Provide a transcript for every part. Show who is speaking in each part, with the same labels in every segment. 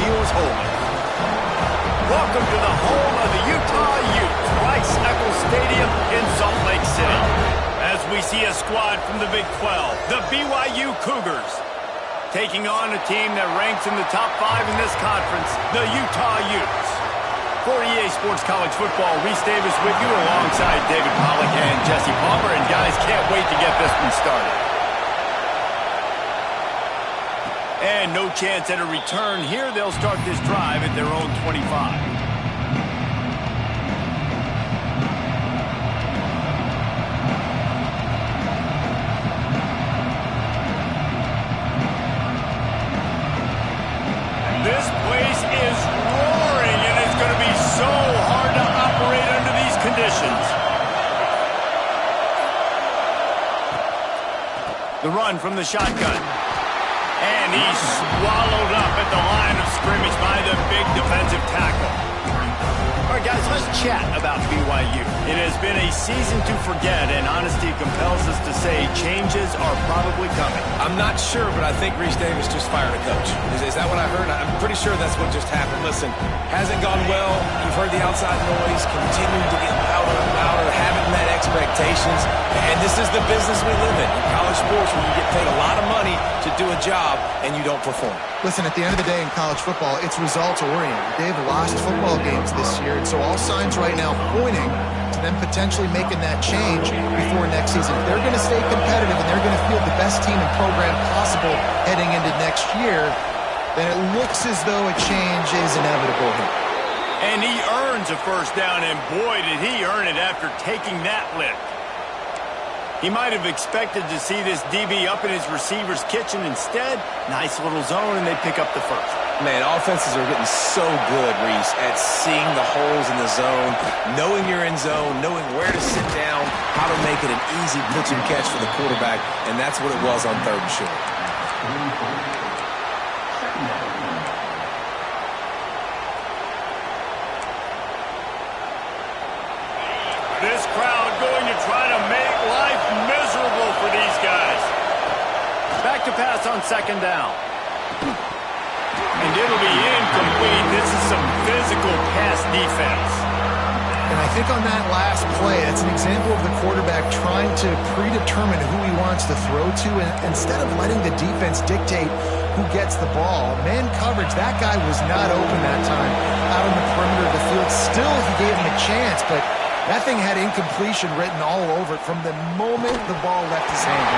Speaker 1: feels holy. Welcome to the home of the Utah Utes, Rice-Eccles Stadium in Salt Lake City. As we see a squad from the Big 12, the BYU Cougars, taking on a team that ranks in the top 5 in this conference, the Utah Utes. For EA Sports College Football, Reese Davis with you alongside David Pollack and Jesse Palmer. And guys, can't wait to get this one started. And no chance at a return here. They'll start this drive at their own 25. This place is roaring, and it's going to be so hard to operate under these conditions. The run from the shotgun. And he's swallowed up at the line of scrimmage by the big defensive tackle. All right, guys, let's chat about BYU. It has been a season to forget, and honesty compels us to say changes are probably coming.
Speaker 2: I'm not sure, but I think Reese Davis just fired a coach. Is that what I heard? I'm pretty sure that's what just happened. Listen, hasn't gone well. You've heard the outside noise, continuing to get louder and louder, haven't met expectations, and this is the business we live in college sports, where you get paid a lot of money to do a job and you don't perform.
Speaker 3: Listen, at the end of the day in college football, it's results-oriented. They've lost football games this year, and so all signs right now pointing to them potentially making that change before next season. If they're going to stay competitive and they're going to field the best team and program possible heading into next year, then it looks as though a change is inevitable here.
Speaker 1: And he earns a first down, and boy, did he earn it after taking that lift. He might have expected to see this DB up in his receiver's kitchen. Instead, nice little zone, and they pick up the first.
Speaker 2: Man, offenses are getting so good, Reese, at seeing the holes in the zone, knowing you're in zone, knowing where to sit down, how to make it an easy pitch and catch for the quarterback, and that's what it was on 3rd and short.
Speaker 1: This crowd going to try to make life miserable for these guys. Back to pass on 2nd down. And it'll be incomplete. This is some physical pass defense.
Speaker 3: And I think on that last play, that's an example of the quarterback trying to predetermine who he wants to throw to, and instead of letting the defense dictate who gets the ball. Man coverage, that guy was not open that time out on the perimeter of the field. Still, he gave him a chance, but that thing had incompletion written all over it from the moment the ball left his hand.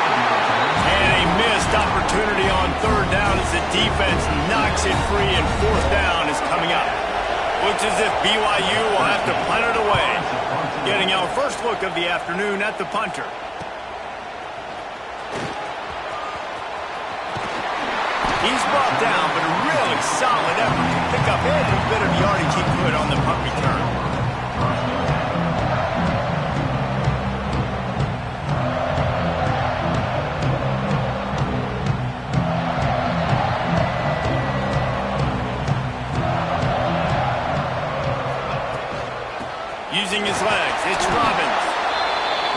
Speaker 1: And a missed opportunity on 3rd down as the defense knocks it free, and 4th down is coming up. Looks as if BYU will have to punt it away. Getting our first look of the afternoon at the punter. He's brought down, but a really solid effort to pick up every bit of yardage he could on the punt return. Using his legs, it's Robbins.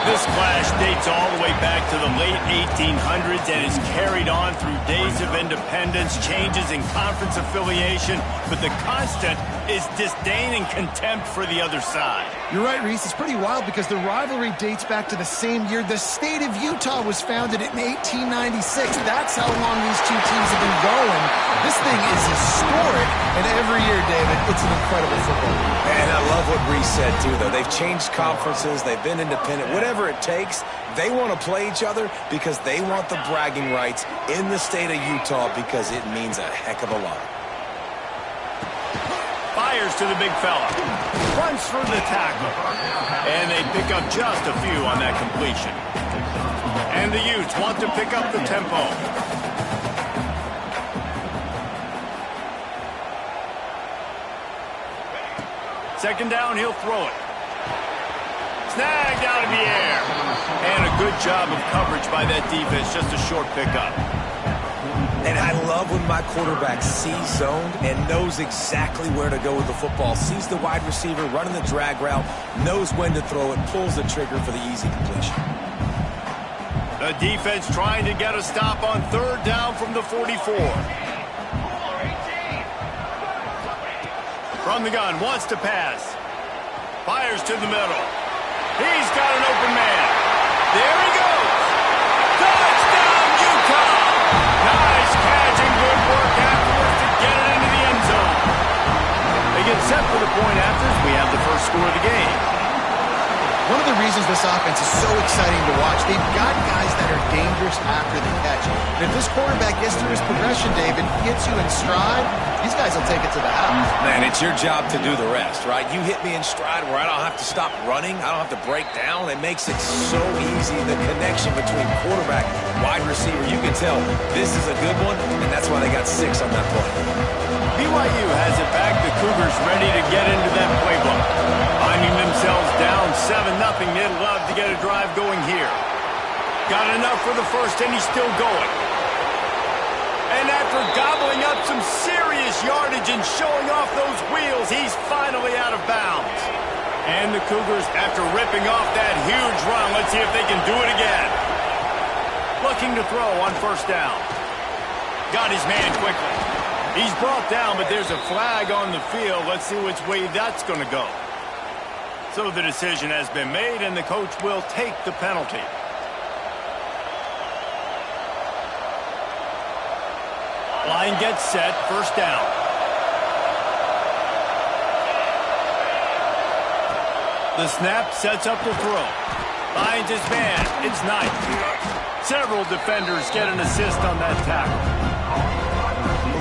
Speaker 1: This clash dates all the way back to the late 1800s and is carried on through days of independence, changes in conference affiliation, but the constant is disdain and contempt for the other side.
Speaker 3: You're right, Reese. It's pretty wild because the rivalry dates back to the same year the state of Utah was founded in 1896. That's how long these two teams have been going. This thing is historic, and every year, David, it's an incredible football game.
Speaker 2: And I love what Reese said, too, though. They've changed conferences. They've been independent. Whatever it takes, they want to play each other because they want the bragging rights in the state of Utah because it means a heck of a lot.
Speaker 1: Fires to the big fella. Runs through the tackle. And they pick up just a few on that completion. And the Utes want to pick up the tempo. Second down, he'll throw it. Snagged out of the air. And a good job of coverage by that defense. Just a short pickup.
Speaker 2: And I love when my quarterback sees zoned and knows exactly where to go with the football. Sees the wide receiver running the drag route, knows when to throw it, pulls the trigger for the easy completion.
Speaker 1: The defense trying to get a stop on 3rd down from the 44. From the gun, wants to pass. Fires to the middle. He's got an open man. There he goes. Touchdown, Utah! Nice catch and good work afterwards to get it into the end zone. They get set for the point after as we have the first score of the game.
Speaker 3: One of the reasons this offense is so exciting to watch, they've got guys that are dangerous after the catch. And if this quarterback gets through his progression, David, gets you in stride, these guys will take it to the house.
Speaker 2: Man, it's your job to do the rest, right? You hit me in stride where I don't have to stop running. I don't have to break down. It makes it so easy. The connection between quarterback, wide receiver, you can tell this is a good one, and that's why they got 6 on that play.
Speaker 1: BYU has it back. The Cougars ready to get into that playbook. Finding themselves down 7-0. They'd love to get a drive going here. Got enough for the first, and he's still going. And after gobbling up some serious yardage and showing off those wheels, he's finally out of bounds. And the Cougars, after ripping off that huge run, let's see if they can do it again. Looking to throw on first down. Got his man quickly. He's brought down, but there's a flag on the field. Let's see which way that's going to go. So the decision has been made, and the coach will take the penalty. Line gets set, first down. The snap sets up the throw. Finds his man. It's Knight. Several defenders get an assist on that tackle.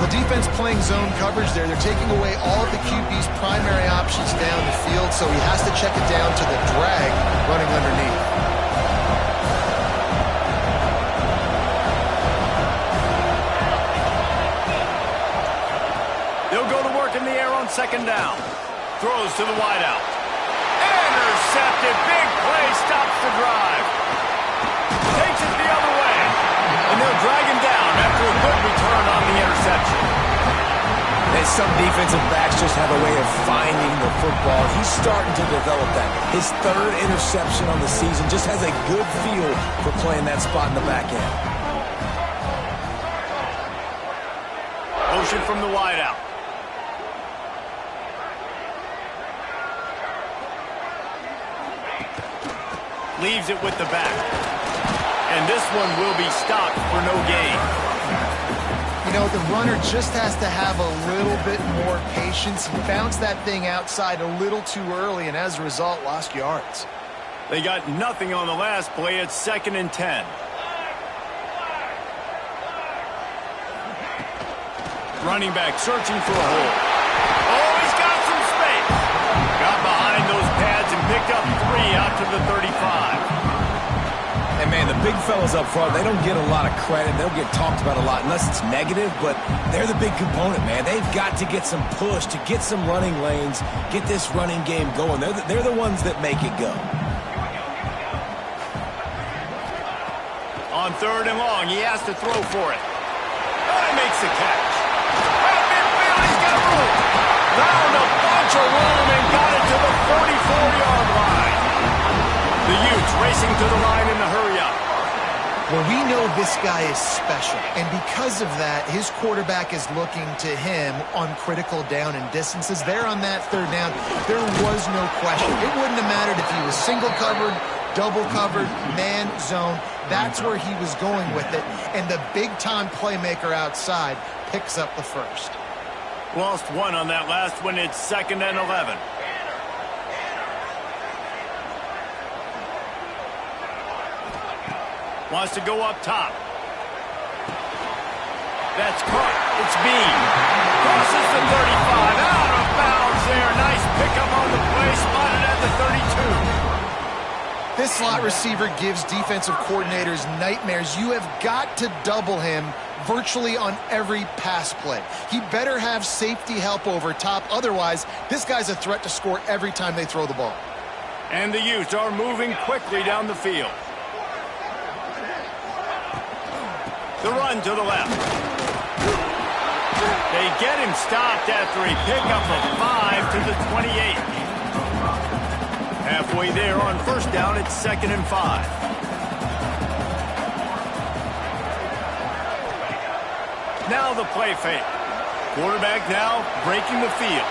Speaker 3: Well, the defense playing zone coverage there. They're taking away all of the QB's primary options down the field, so he has to check it down to the drag running underneath.
Speaker 1: They'll go to work in the air on second down. Throws to the wideout. Intercepted. Big play. Stops the drive. Takes it the other way. And they'll drag him down after a good return on the interception.
Speaker 2: And some defensive backs just have a way of finding the football. He's starting to develop that. His 3rd interception on the season, just has a good feel for playing that spot in the back end.
Speaker 1: Motion from the wideout. Leaves it with the back. And this one will be stopped for no gain.
Speaker 3: You know, the runner just has to have a little bit more patience. He bounced that thing outside a little too early, and as a result, lost yards.
Speaker 1: They got nothing on the last play. It's 2nd and 10. Running back searching for a hole. Oh, he's got some space. Got behind those pads and picked up 3 out to the 35.
Speaker 2: And, man, the big fellas up front, they don't get a lot of credit. They'll get talked about a lot unless it's negative, but they're the big component, man. They've got to get some push, to get some running lanes, get this running game going. They're the ones that make it go.
Speaker 1: On 3rd and long, he has to throw for it. Oh, he makes the catch. Right midfield, he's got room. Found a bunch of room and got it to the 44-yard line. The Utes racing to the line in the hurry-up.
Speaker 3: Well, we know this guy is special, and because of that, his quarterback is looking to him on critical down and distances. There on that 3rd down, there was no question. It wouldn't have mattered if he was single covered, double covered, man zone. That's where he was going with it, and the big-time playmaker outside picks up the first.
Speaker 1: Lost 1 on that last one. It's 2nd and 11. Wants to go up top. That's caught. It's Bean. Crosses the 35. Out of bounds there. Nice pickup on the play. Spotted at the 32.
Speaker 3: This slot receiver gives defensive coordinators nightmares. You have got to double him virtually on every pass play. He better have safety help over top. Otherwise, this guy's a threat to score every time they throw the ball.
Speaker 1: And the Utes are moving quickly down the field. The run to the left. They get him stopped after a pickup of 5 to the 28. Halfway there on first down, it's 2nd and 5. Now the play fake. Quarterback now breaking the field.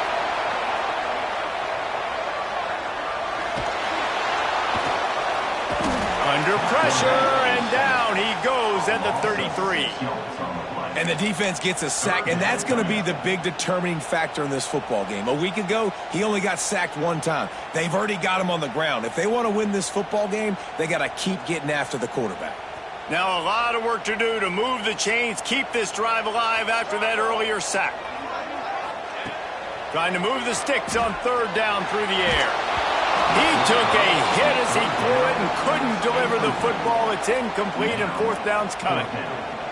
Speaker 1: Under pressure, and down he goes at the 33.
Speaker 2: And the defense gets a sack, and that's going to be the big determining factor in this football game. A week ago, he only got sacked one time. They've already got him on the ground. If they want to win this football game, they got to keep getting after the quarterback.
Speaker 1: Now a lot of work to do to move the chains, keep this drive alive after that earlier sack. Trying to move the sticks on third down through the air. He took a hit as he threw it and couldn't deliver the football. It's incomplete, and fourth down's coming.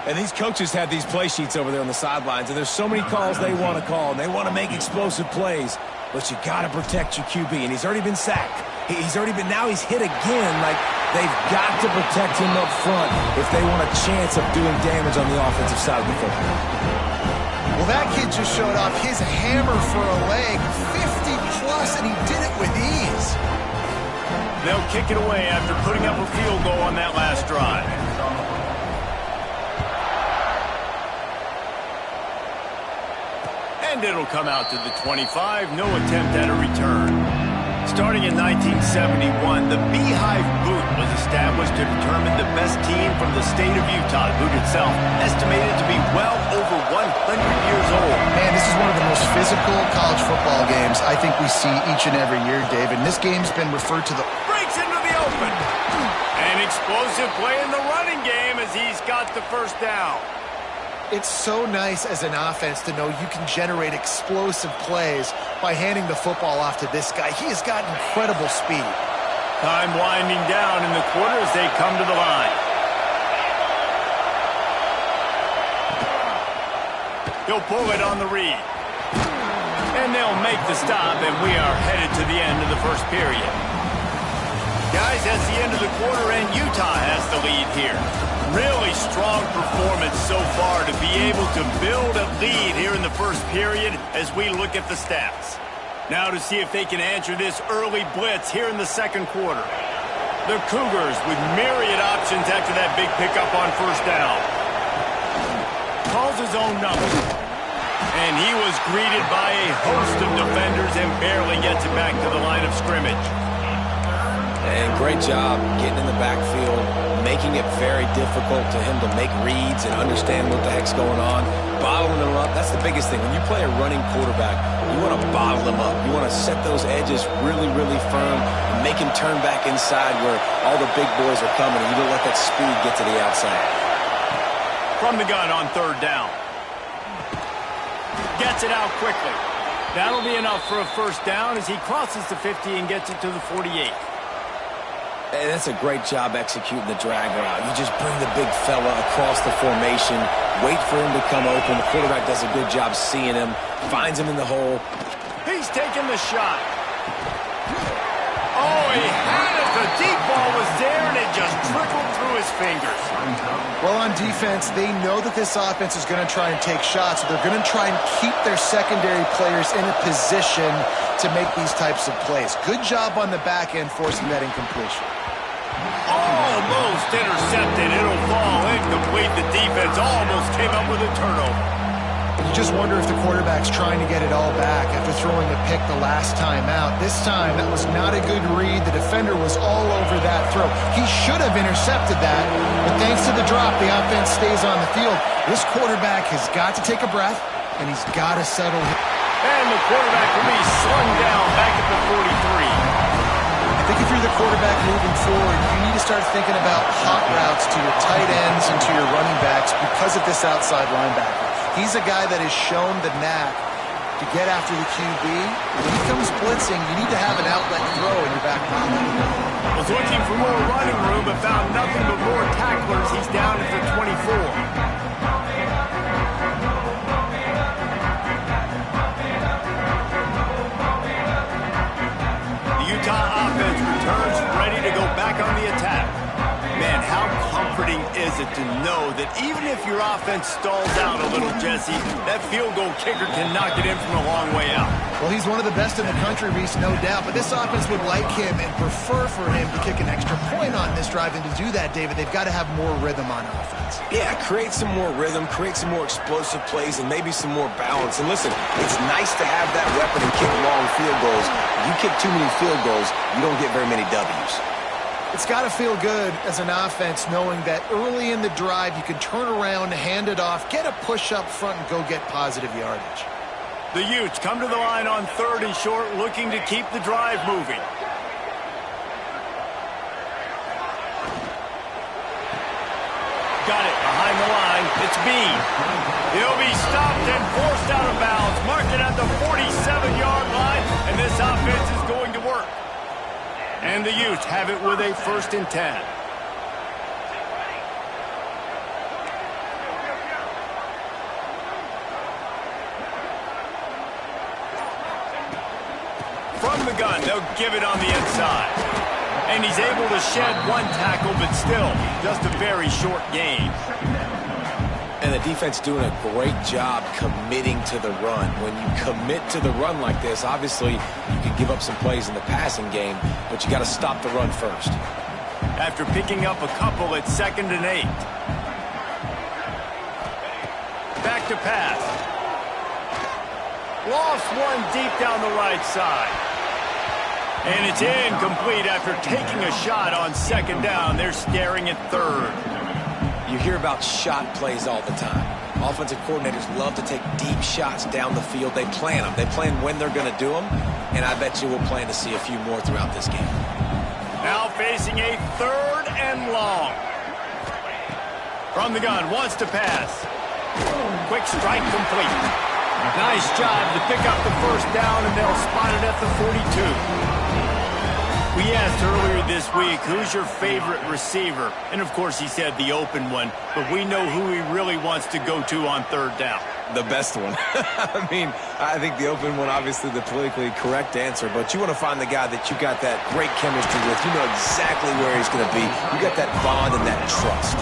Speaker 2: And these coaches have these play sheets over there on the sidelines, and there's so many calls they want to call, and they want to make explosive plays. But you got to protect your QB, and he's already been sacked. Now he's hit again. Like, they've got to protect him up front if they want a chance of doing damage on the offensive side of the football.
Speaker 3: Well, that kid just showed off his hammer for a leg, 50-plus, and he did it with ease.
Speaker 1: They'll kick it away after putting up a field goal on that last drive. And it'll come out to the 25. No attempt at a return. Starting in 1971, the Beehive Boot was established to determine the best team from the state of Utah. The boot itself estimated to be well over 100 years old.
Speaker 3: Man, this is one of the most physical college football games I think we see each and every year, David. And this game's been referred to the...
Speaker 1: Breaks into the open. An explosive play in the running game as he's got the first down.
Speaker 3: It's so nice as an offense to know you can generate explosive plays by handing the football off to this guy. He has got incredible speed.
Speaker 1: Time winding down in the quarter as they come to the line. He'll pull it on the read. And they'll make the stop, and we are headed to the end of the first period. Guys, that's the end of the quarter, and Utah has the lead here. Really strong performance so far to be able to build a lead here in the first period as we look at the stats. Now to see if they can answer this early blitz here in the second quarter. The Cougars with myriad options after that big pickup on first down. Calls his own number. And he was greeted by a host of defenders and barely gets it back to the line of scrimmage.
Speaker 2: And great job getting in the backfield, making it very difficult to him to make reads and understand what the heck's going on. Bottling him up, that's the biggest thing. When you play a running quarterback, you want to bottle him up. You want to set those edges really, really firm and make him turn back inside where all the big boys are coming, and you don't let that speed get to the outside.
Speaker 1: From the gun on third down. Gets it out quickly. That'll be enough for a first down as he crosses the 50 and gets it to the 48.
Speaker 2: And that's a great job executing the drag route. You just bring the big fella across the formation, wait for him to come open. The quarterback does a good job seeing him, finds him in the hole.
Speaker 1: He's taking the shot. Oh, he had it. The deep ball was there, and it just trickled through his fingers.
Speaker 3: Well, on defense, they know that this offense is going to try and take shots. So they're going to try and keep their secondary players in a position to make these types of plays. Good job on the back end forcing that incompletion.
Speaker 1: Almost intercepted. It'll fall incomplete. The defense almost came up with a turnover.
Speaker 3: You just wonder if the quarterback's trying to get it all back after throwing a pick the last time out. This time, that was not a good read. The defender was all over that throw. He should have intercepted that, but thanks to the drop, the offense stays on the field. This quarterback has got to take a breath, and he's got to settle.
Speaker 1: And the quarterback will be slung down back at the 43.
Speaker 3: I think if you're the quarterback moving forward, you need to start thinking about hot routes to your tight ends and to your running backs because of this outside linebacker. He's a guy that has shown the knack to get after the QB. When he comes blitzing, you need to have an outlet throw in your back pocket.
Speaker 1: Was looking for more running room, but found nothing but more tacklers. He's down at the 24. Utah offense returns ready to go back on the attack. Man, how comforting is it to know that even if your offense stalls out a little, Jesse, that field goal kicker can knock it in from a long way out.
Speaker 3: Well, he's one of the best in the country, Reese, no doubt. But this offense would like him and prefer for him to kick an extra point on this drive. And to do that, David, they've got to have more rhythm on offense.
Speaker 2: Yeah, create some more rhythm, create some more explosive plays, and maybe some more balance. And listen, it's nice to have that weapon and kick long field goals. If you kick too many field goals, you don't get very many W's.
Speaker 3: It's got to feel good as an offense knowing that early in the drive you can turn around, hand it off, get a push up front, and go get positive yardage.
Speaker 1: The Utes come to the line on 3rd and short, looking to keep the drive moving. Got it behind the line. It's Bean. He'll be stopped and forced out of bounds. Mark it at the 47-yard line, and this offense is going to work. And the Utes have it with a 1st and 10. From the gun, they'll give it on the inside. And he's able to shed one tackle, but still, just a very short gain.
Speaker 2: And the defense doing a great job committing to the run. When you commit to the run like this, obviously you can give up some plays in the passing game, but you got to stop the run first.
Speaker 1: After picking up a couple, it's 2nd and 8. Back to pass. Lost one deep down the right side. And it's incomplete after taking a shot on 2nd down. They're staring at 3rd.
Speaker 2: You hear about shot plays all the time. Offensive coordinators love to take deep shots down the field. They plan them. They plan when they're going to do them, and I bet you we'll plan to see a few more throughout this game.
Speaker 1: Now facing a 3rd and long. From the gun, wants to pass. Quick strike complete. Nice job to pick up the 1st down, and they'll spot it at the 42. We asked earlier this week, who's your favorite receiver? And, of course, he said the open one. But we know who he really wants to go to on 3rd down.
Speaker 2: The best one. I mean, I think the open one, obviously the politically correct answer. But you want to find the guy that you got that great chemistry with. You know exactly where he's going to be. You got that bond and that trust.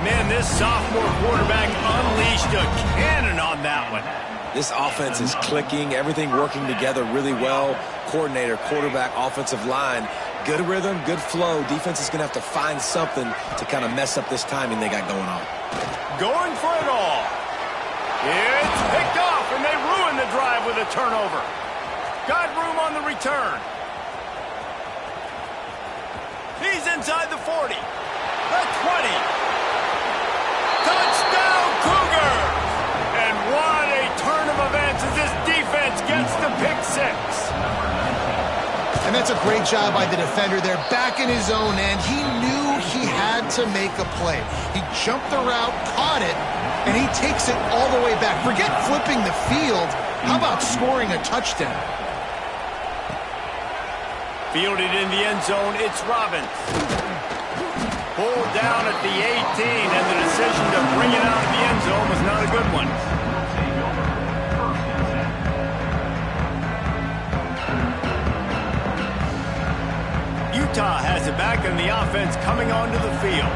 Speaker 1: Man, this sophomore quarterback unleashed a cannon on that one.
Speaker 2: This offense is clicking, everything working together really well. Coordinator, quarterback, offensive line, good rhythm, good flow. Defense is going to have to find something to kind of mess up this timing they got going on.
Speaker 1: Going for it all. It's picked off, and they ruin the drive with a turnover. Got room on the return. He's inside the 40. The 20. Touchdown, Cougars! And what a turn of events as this defense gets the pick 6.
Speaker 3: And that's a great job by the defender there, back in his own end. He knew he had to make a play. He jumped the route, caught it, and he takes it all the way back. Forget flipping the field. How about scoring a touchdown?
Speaker 1: Fielded in the end zone, it's Robbins. Pulled down at the 18, and the decision to bring it out of the end zone was not a good one. Utah has it back, and the offense coming onto the field.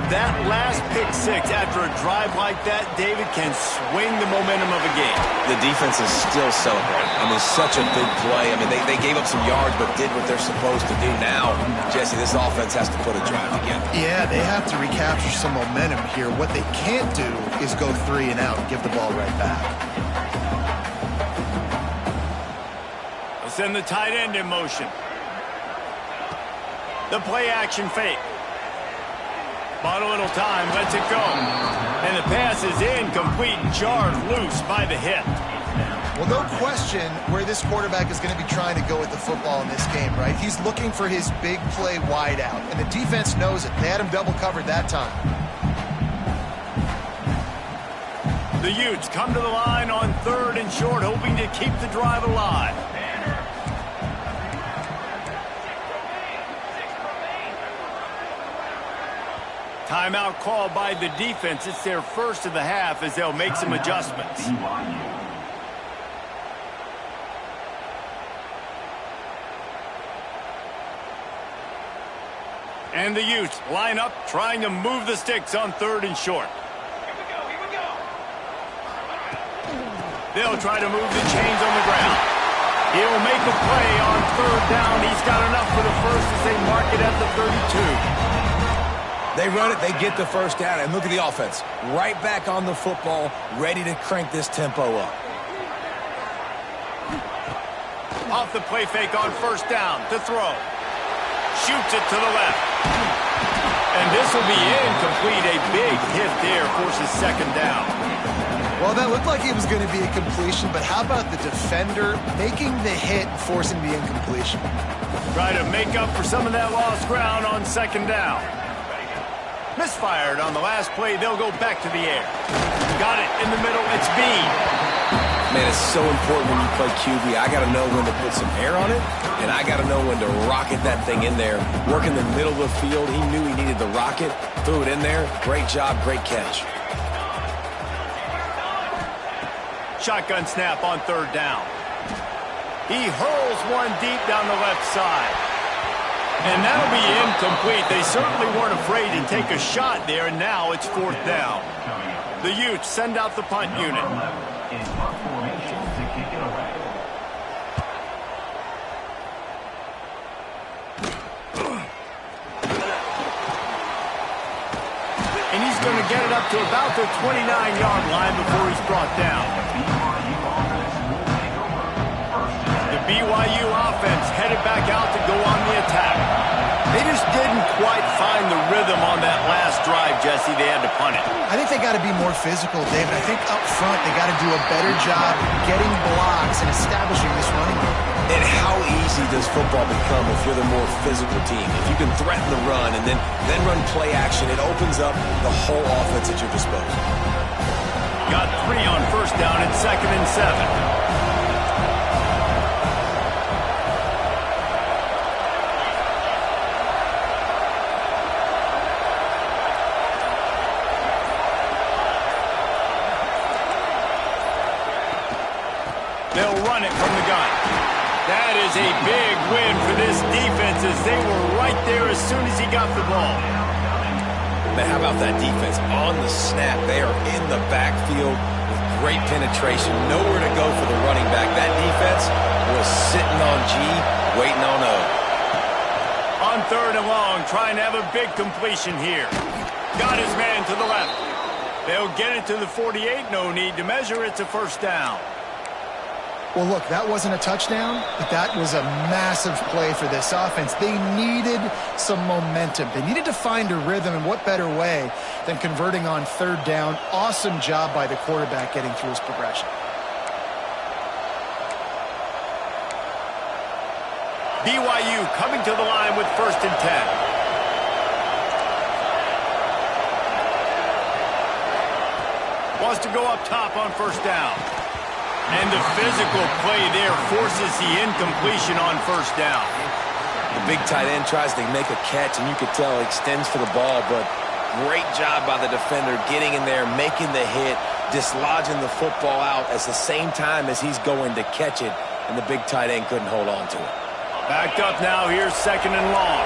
Speaker 1: That last pick 6 after a drive like that, David, can swing the momentum of a game.
Speaker 2: The defense is still celebrating. I mean, such a big play. I mean, they gave up some yards but did what they're supposed to do. Now, Jesse, this offense has to put a drive together.
Speaker 3: Yeah, they have to recapture some momentum here. What they can't do is go 3 and out and give the ball right back.
Speaker 1: They'll send the tight end in motion. The play action fake. Bought a little time, lets it go. And the pass is incomplete, jarred loose by the hit.
Speaker 3: Well, no question where this quarterback is going to be trying to go with the football in this game, right? He's looking for his big play wide out, and the defense knows it. They had him double covered that time.
Speaker 1: The Utes come to the line on 3rd and short, hoping to keep the drive alive. Timeout called by the defense. It's their first of the half as they'll make some adjustments. And the Utes line up, trying to move the sticks on 3rd and short.
Speaker 4: Here we go.
Speaker 1: They'll try to move the chains on the ground. He'll make a play on 3rd down. He's got enough for the first as they mark it at the 32.
Speaker 2: They run it, they get the first down, and look at the offense. Right back on the football, ready to crank this tempo up.
Speaker 1: Off the play fake on 1st down to throw. shoots it to the left. And this will be incomplete. A big hit there forces second down.
Speaker 3: Well, that looked like it was going to be a completion, but how about the defender making the hit and forcing the incompletion?
Speaker 1: Try to make up for some of that lost ground on second down. Misfired on the last play. They'll go back to the air. Got it in the middle. It's Bean.
Speaker 2: Man, it's so important when you play QB. I got to know when to put some air on it, and I got to know when to rocket that thing in there. Work in the middle of the field. He knew he needed the rocket. Threw it in there. Great job. Great catch.
Speaker 1: Shotgun snap on third down. He hurls one deep down the left side. And that'll be incomplete. They certainly weren't afraid to take a shot there, and now it's fourth down. The Utes send out the punt unit. And he's going to get it up to about the 29-yard line before he's brought down. The BYU offense headed back out to go on the attack. They just didn't quite find the rhythm on that last drive, Jesse. They had to punt it.
Speaker 3: I think they got to be more physical, David. I think up front they got to do a better job getting blocks and establishing this running game.
Speaker 2: And how easy does football become if you're the more physical team? If you can threaten the run and then run play action, it opens up the whole offense at your disposal.
Speaker 1: Got 3 on first down and 2nd and 7. They'll run it from the gun. That is a big win for this defense as they were right there as soon as he got the ball.
Speaker 2: Man, how about that defense? On the snap, they are in the backfield with great penetration. Nowhere to go for the running back. That defense was sitting on G, waiting on O.
Speaker 1: On third and long, trying to have a big completion here. Got his man to the left. They'll get it to the 48. No need to measure. It's a first down.
Speaker 3: Well, look, that wasn't a touchdown, but that was a massive play for this offense. They needed some momentum. They needed to find a rhythm, and what better way than converting on third down. Awesome job by the quarterback getting through his progression.
Speaker 1: BYU coming to the line with 1st and 10. Wants to go up top on first down. And the physical play there forces the incompletion on first down.
Speaker 2: The big tight end tries to make a catch, and you could tell he extends for the ball, but great job by the defender getting in there, making the hit, dislodging the football out at the same time as he's going to catch it, and the big tight end couldn't hold on to it.
Speaker 1: Backed up now, here's 2nd and long.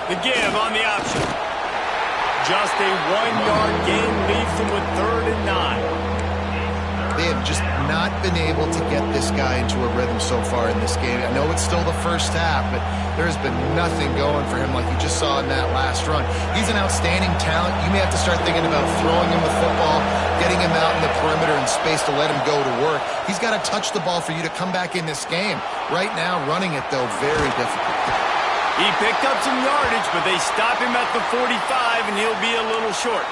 Speaker 1: The give on the option. Just a 1-yard gain leaves them with 3rd and 9.
Speaker 3: They have just not been able to get this guy into a rhythm so far in this game. I know it's still the first half, but there's been nothing going for him like you just saw in that last run. He's an outstanding talent. You may have to start thinking about throwing him the football, getting him out in the perimeter and space to let him go to work. He's got to touch the ball for you to come back in this game. Right now, running it, though, very difficult.
Speaker 1: He picked up some yardage, but they stop him at the 45, and he'll be a little short.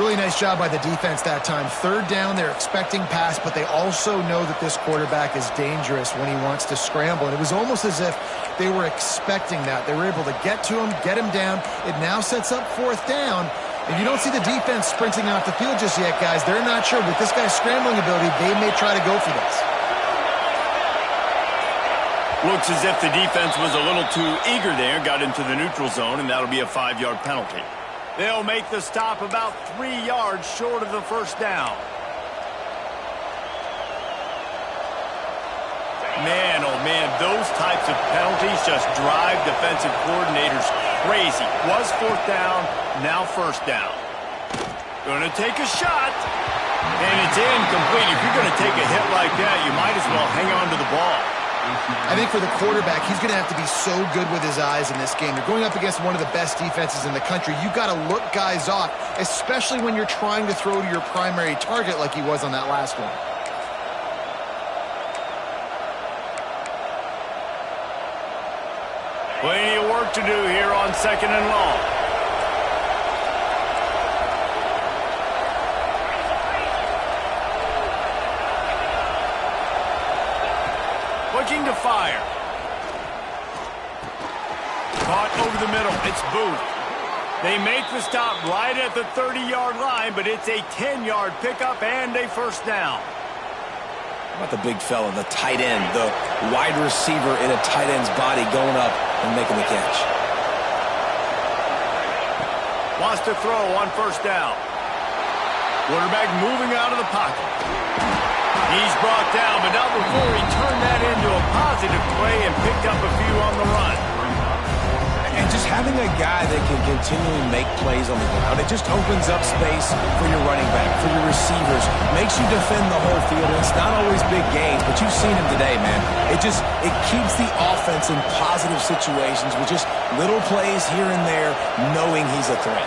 Speaker 3: Really nice job by the defense that time. Third down, they're expecting pass, but they also know that this quarterback is dangerous when he wants to scramble. And it was almost as if they were expecting that. They were able to get to him, get him down. It now sets up 4th down. And you don't see the defense sprinting off the field just yet, guys. They're not sure. With this guy's scrambling ability, they may try to go for this.
Speaker 1: Looks as if the defense was a little too eager there, got into the neutral zone, and that'll be a 5-yard penalty. They'll make the stop about 3 yards short of the first down. Man, oh man, those types of penalties just drive defensive coordinators crazy. Was 4th down, now first down. Going to take a shot, and it's incomplete. If you're going to take a hit like that, you might as well hang on to the ball.
Speaker 3: I think for the quarterback, he's going to have to be so good with his eyes in this game. You're going up against one of the best defenses in the country. You've got to look guys off, especially when you're trying to throw to your primary target like he was on that last one.
Speaker 1: Plenty of work to do here on 2nd and long. Looking to fire. Caught over the middle. It's Booth. They make the stop right at the 30-yard line, but it's a 10-yard pickup and a first down.
Speaker 2: How about the big fella, the tight end, the wide receiver in a tight end's body going up and making the catch.
Speaker 1: Wants to throw on first down. Quarterback moving out of the pocket. He's brought down, but not before he turned that into a positive play and picked up a few on the run.
Speaker 2: And just having a guy that can continually make plays on the ground, it just opens up space for your running back, for your receivers, makes you defend the whole field. And it's not always big gains, but you've seen him today, man. It keeps the offense in positive situations with just little plays here and there, knowing he's a threat.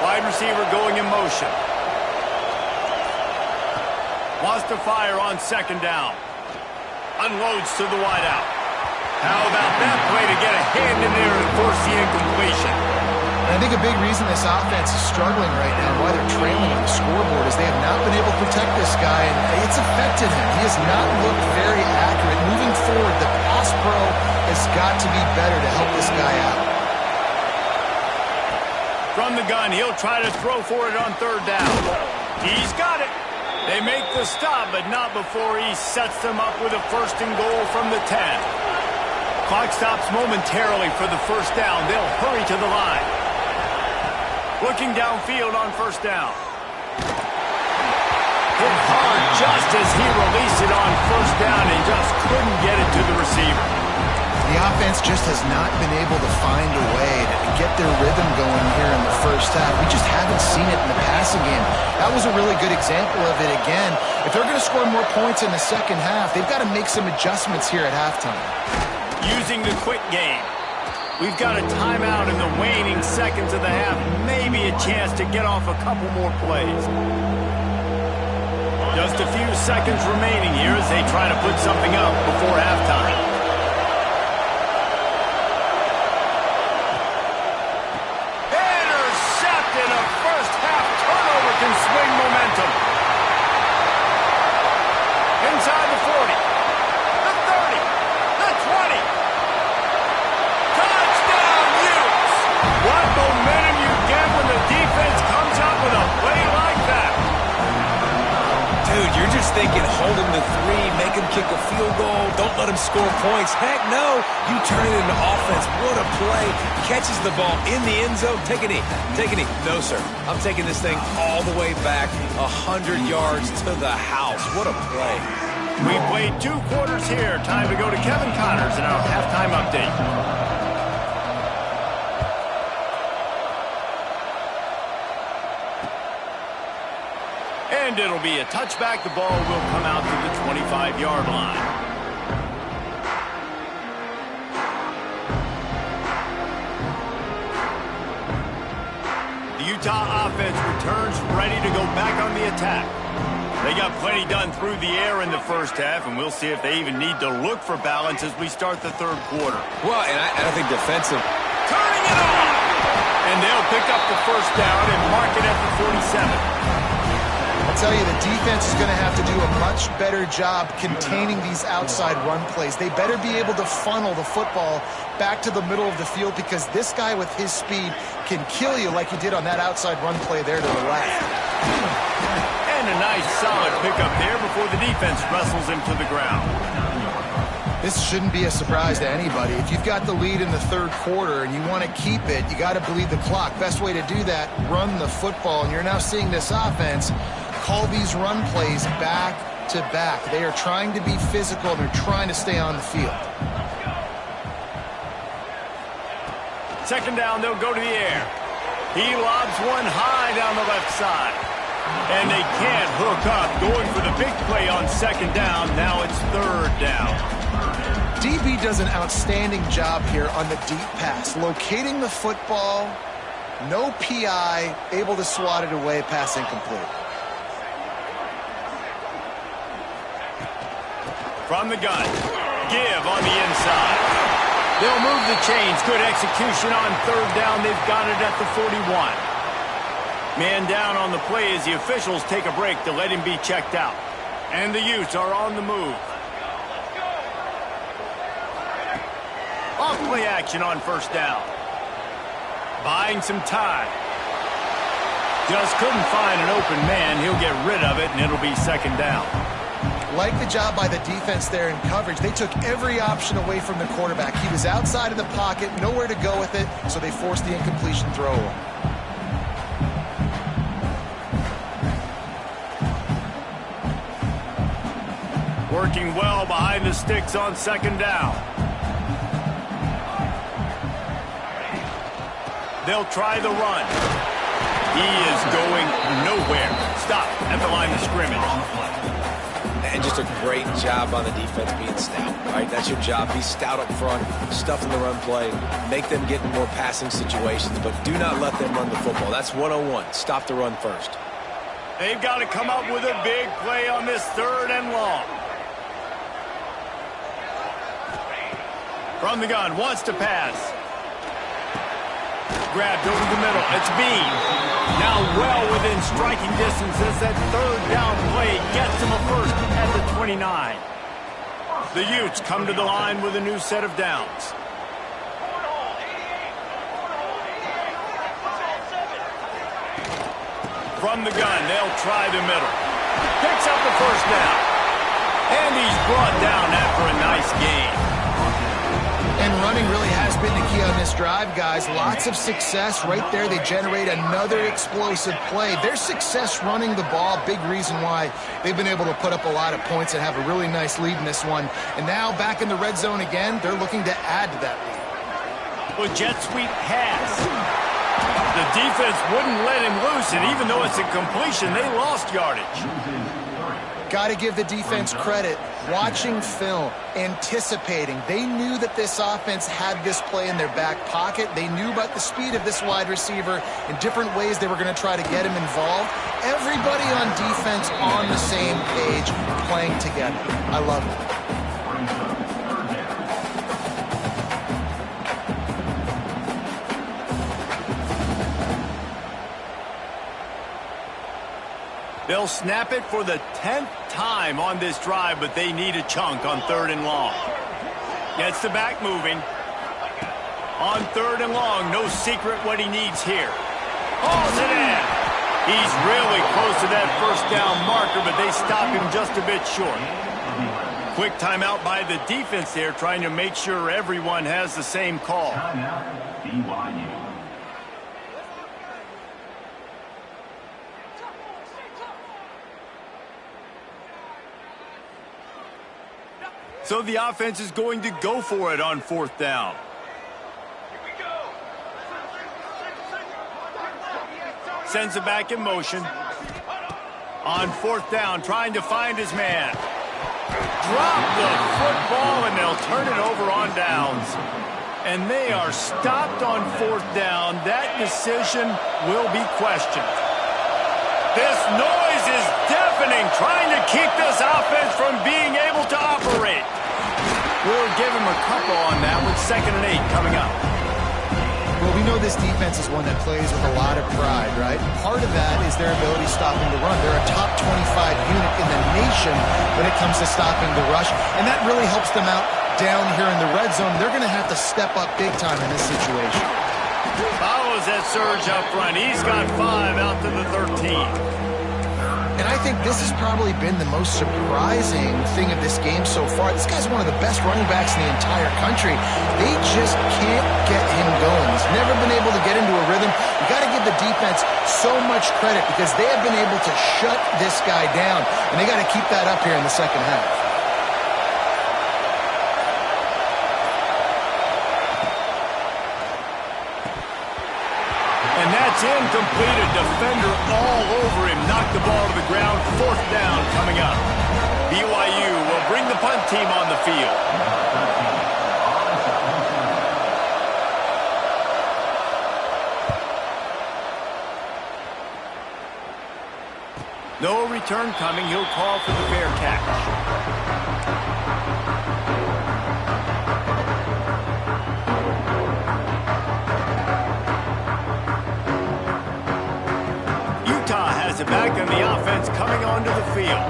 Speaker 1: Wide receiver going in motion. Wants to fire on 2nd down. Unloads to the wideout. How about that play to get a hand in there and force the incompletion?
Speaker 3: And I think a big reason this offense is struggling right now, why they're trailing on the scoreboard, is they have not been able to protect this guy, and it's affected him. He has not looked very accurate. Moving forward, the pass pro has got to be better to help this guy out.
Speaker 1: From the gun, he'll try to throw for it on 3rd down. He's got it. They make the stop, but not before he sets them up with a 1st and goal from the 10. Clock stops momentarily for the first down. They'll hurry to the line. Looking downfield on 1st down. Hit hard just as he released it on 1st down and just couldn't get it to the receiver.
Speaker 3: The offense just has not been able to find a way to get their rhythm going here in the first half. We just haven't seen it in the passing game. That was a really good example of it again. If they're going to score more points in the second half, they've got to make some adjustments here at halftime.
Speaker 1: Using the quick game. We've got a timeout in the waning seconds of the half. Maybe a chance to get off a couple more plays. Just a few seconds remaining here as they try to put something up before halftime. Intercepted! A first half turnover can swing momentum. Inside the 40. The 30. The 20. Touchdown, Utes! What momentum you get when the defense comes up with a play like that.
Speaker 2: Dude, you're just thinking, hold him to 3, make him kick a field goal, don't let him score points. Heck no, you turn it into offense. What a play. Catches the ball in the end zone. Take a knee. Take a knee. No, sir. I'm taking this thing all the way back 100 yards to the house. What a play.
Speaker 1: We played 2 quarters here. Time to go to Kevin Connors in our halftime update. And it'll be a touchback. The ball will come out to the 25-yard line. The Utah offense returns ready to go back on the attack. They got plenty done through the air in the first half, and we'll see if they even need to look for balance as we start the 3rd quarter.
Speaker 2: Well, and I think defensive.
Speaker 1: Turning it on! And they'll pick up the first down and mark it at the 47.
Speaker 3: I'll tell you, the defense is going to have to do a much better job containing these outside run plays. They better be able to funnel the football back to the middle of the field, because this guy with his speed can kill you like he did on that outside run play there to the left.
Speaker 1: And a nice solid pickup there before the defense wrestles him to the ground.
Speaker 3: This shouldn't be a surprise to anybody. If you've got the lead in the 3rd quarter and you want to keep it, you got to bleed the clock. Best way to do that, run the football. And you're now seeing this offense call these run plays back to back. They are trying to be physical, and they're trying to stay on the field.
Speaker 1: 2nd down, they'll go to the air. He lobs one high down the left side. And they can't hook up. Going for the big play on second down. Now it's third down.
Speaker 3: DB does an outstanding job here on the deep pass. Locating the football, no PI, able to swat it away, pass incomplete.
Speaker 1: From the gun, give on the inside. They'll move the chains. Good execution on third down. They've got it at the 41. Man down on the play as the officials take a break to let him be checked out. And the Utes are on the move. Off play action on first down. Buying some time. Just couldn't find an open man. He'll get rid of it, and it'll be second down.
Speaker 3: Like the job by the defense there in coverage. They took every option away from the quarterback. He was outside of the pocket, nowhere to go with it, so they forced the incompletion throw.
Speaker 1: Working well behind the sticks on second down. They'll try the run. He is going nowhere. Stop at the line of scrimmage.
Speaker 2: And just a great job on the defense being stout, right? That's your job. Be stout up front, stuff in the run play, make them get in more passing situations, but do not let them run the football. That's 101. Stop the run first.
Speaker 1: They've got to come up with a big play on this third and long. From the gun, wants to pass. Grabbed over the middle. It's Bean. Now well within striking distance as that third down play gets him a first at the 29. The Utes come to the line with a new set of downs. From the gun, they'll try the middle. Picks up the first down. And he's brought down after a nice gain.
Speaker 3: And running really has been the key on this drive, guys. Lots of success right there. They generate another explosive play. Their success running the ball, big reason why they've been able to put up a lot of points and have a really nice lead in this one. And now back in the red zone again, they're looking to add to that lead.
Speaker 1: Well, jet sweep pass. The defense wouldn't let him loose, and even though it's a completion, they lost yardage.
Speaker 3: Got to give the defense credit. Watching film, anticipating. They knew that this offense had this play in their back pocket. They knew about the speed of this wide receiver in different ways they were going to try to get him involved. Everybody on defense on the same page, playing together. I love it.
Speaker 1: They'll snap it for the 10th time on this drive, but they need a chunk on third and long. Gets the back moving. On third and long, no secret what he needs here. Hauls it in. He's really close to that first down marker, but they stop him just a bit short. Quick timeout by the defense there, trying to make sure everyone has the same call.
Speaker 4: BYU.
Speaker 1: So the offense is going to go for it on fourth down. Sends it back in motion. On fourth down, trying to find his man. Drop the football, and they'll turn it over on downs. And they are stopped on fourth down. That decision will be questioned. This noise is deafening, trying to keep this offense from being able to operate. We'll give him a couple on that with 2nd and 8 coming up.
Speaker 3: Well, we know this defense is one that plays with a lot of pride, right? Part of that is their ability stopping the run. They're a top 25 unit in the nation when it comes to stopping the rush, and that really helps them out down here in the red zone. They're going to have to step up big time in this situation.
Speaker 1: Follows that surge up front. He's got 5 out to the 13.
Speaker 3: And I think this has probably been the most surprising thing of this game so far. This guy's one of the best running backs in the entire country. They just can't get him going. He's never been able to get into a rhythm. You got to give the defense so much credit because they have been able to shut this guy down. And they got to keep that up here in the second half.
Speaker 1: And that It's incomplete. A defender all over him. Knocked the ball to the ground. 4th down coming up. BYU will bring the punt team on the field. No return coming. He'll call for the fair catch. Back on the offense coming onto the field.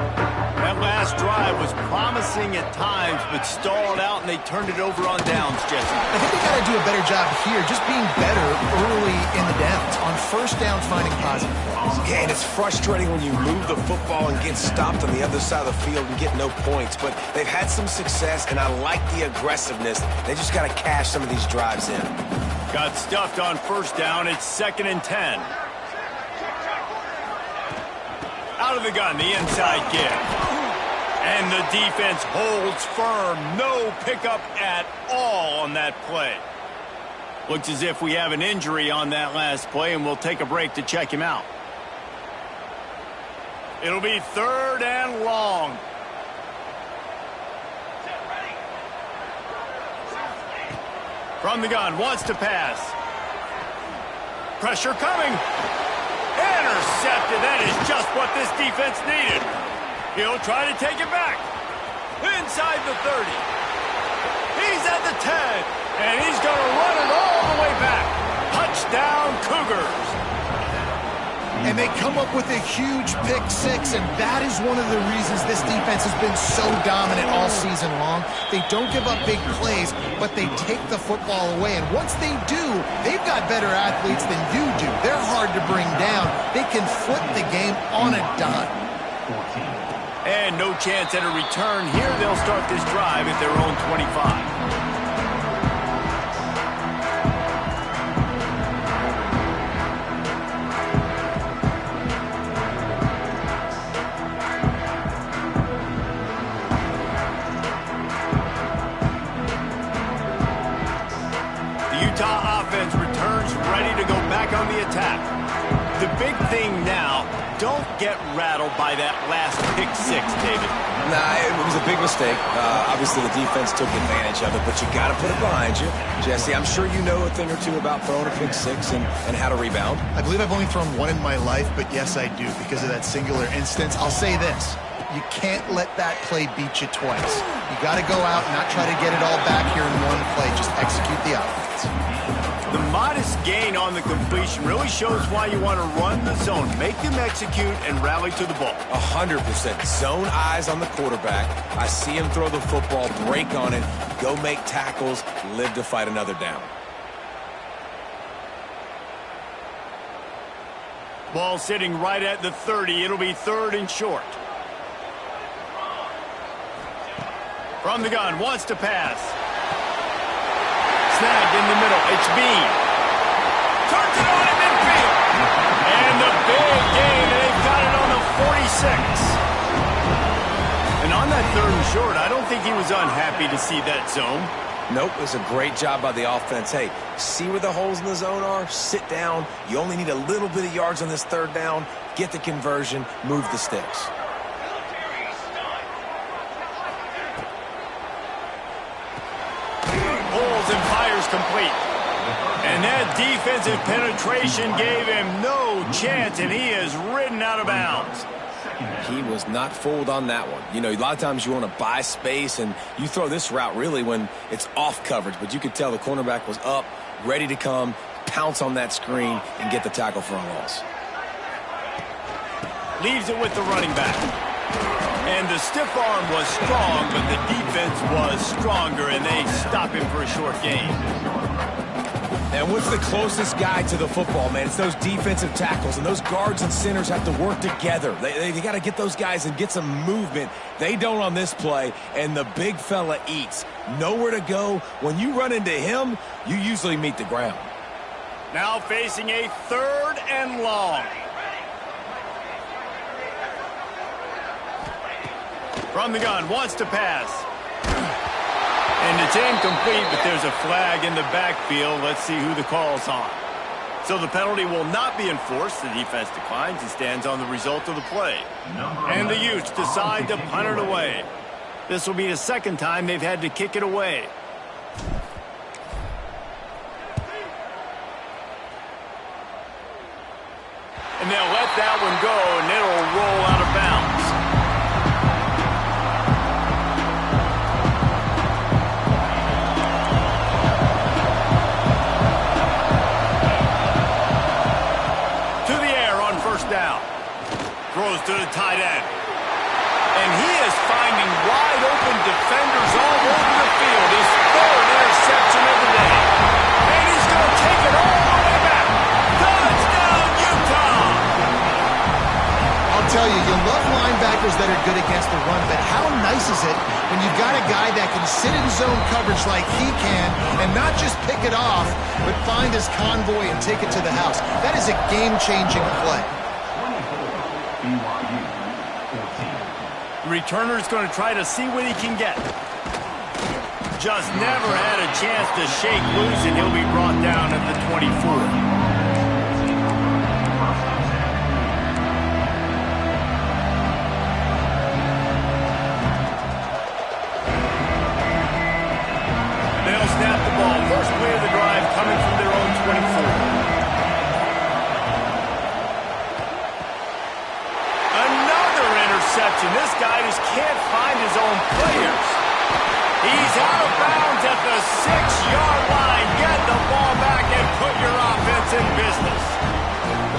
Speaker 1: That last drive was promising at times, but stalled out, and they turned it over on downs, Jesse.
Speaker 3: I think they got to do a better job here, just being better early in the downs. On 1st down, finding positive plays.
Speaker 2: Yeah, and it's frustrating when you move the football and get stopped on the other side of the field and get no points, but they've had some success, and I like the aggressiveness. They just got to cash some of these drives in.
Speaker 1: Got stuffed on 1st down. It's 2nd and 10. Out of the gun, the inside give. And the defense holds firm. No pickup at all on that play. Looks as if we have an injury on that last play, and we'll take a break to check him out. It'll be 3rd and long. From the gun, wants to pass. Pressure coming. Intercepted. That is just what this defense needed. He'll try to take it back. Inside the 30. He's at the 10. And he's going to run it all the way back. Touchdown, Cougars.
Speaker 3: And they come up with a huge pick 6, and that is one of the reasons this defense has been so dominant all season long. They don't give up big plays, but they take the football away. And once they do, they've got better athletes than you do. They're hard to bring down. They can flip the game on a dime.
Speaker 1: And no chance at a return here. They'll start this drive at their own 25. On the attack. The big thing now, don't get rattled by that last pick 6, David.
Speaker 2: Nah, it was a big mistake. Obviously, the defense took advantage of it, but you got to put it behind you. Jesse, I'm sure you know a thing or two about throwing a pick 6 and how to rebound.
Speaker 3: I believe I've only thrown one in my life, but yes, I do, because of that singular instance. I'll say this. You can't let that play beat you twice. You got to go out and not try to get it all back here in one play. Just execute the offense.
Speaker 1: The modest gain on the completion really shows why you want to run the zone. Make them execute and rally to the ball.
Speaker 2: 100%. Zone eyes on the quarterback. I see him throw the football, break on it, go make tackles, live to fight another down.
Speaker 1: Ball sitting right at the 30. It'll be 3rd and short. From the gun, wants to pass. Snagged in the middle. It's Bean. Turns it on in midfield. And the big gain. They've got it on the 46. And on that 3rd and short, I don't think he was unhappy to see that zone.
Speaker 2: Nope, it was a great job by the offense. Hey, see where the holes in the zone are? Sit down. You only need a little bit of yards on this 3rd down. Get the conversion. Move the sticks.
Speaker 1: And fires complete. And that defensive penetration gave him no chance, and he is ridden out of bounds.
Speaker 2: He was not fooled on that one. You know, a lot of times you want to buy space, and you throw this route really when it's off coverage, but you could tell the cornerback was up, ready to come, pounce on that screen, and get the tackle for a loss.
Speaker 1: Leaves it with the running back. And the stiff arm was strong, but the defense was stronger, and they stop him for a short gain.
Speaker 2: And what's the closest guy to the football, man? It's those defensive tackles, and those guards and centers have to work together. They got to get those guys and get some movement. They don't on this play, and the big fella eats. Nowhere to go. When you run into him, you usually meet the ground.
Speaker 1: Now facing a 3rd and long. From the gun, wants to pass. And it's incomplete, but there's a flag in the backfield. Let's see who the call's on. So the penalty will not be enforced. The defense declines and stands on the result of the play. And the Utes decide to punt it away. This will be the second time they've had to kick it away. And they'll let that one go, and it'll roll out of bounds. To the air on first down. Throws to the tight end. And he is finding wide open defenders all over the field. His third interception of the day. And he's going to take it all the way back. Touchdown, Utah!
Speaker 3: I'll tell you, you love linebackers that are good against the run, but how nice is it when you've got a guy that can sit in zone coverage like he can and not just pick it off, but find his convoy and take it to the house. That is a game-changing play.
Speaker 1: The returner's going to try to see what he can get. Just never had a chance to shake loose, and he'll be brought down at the 24. Snap the ball. First play of the drive coming from their own 24. Another interception. This guy just can't find his own players. He's out of bounds at the 6-yard line. Get the ball back and put your offense in business.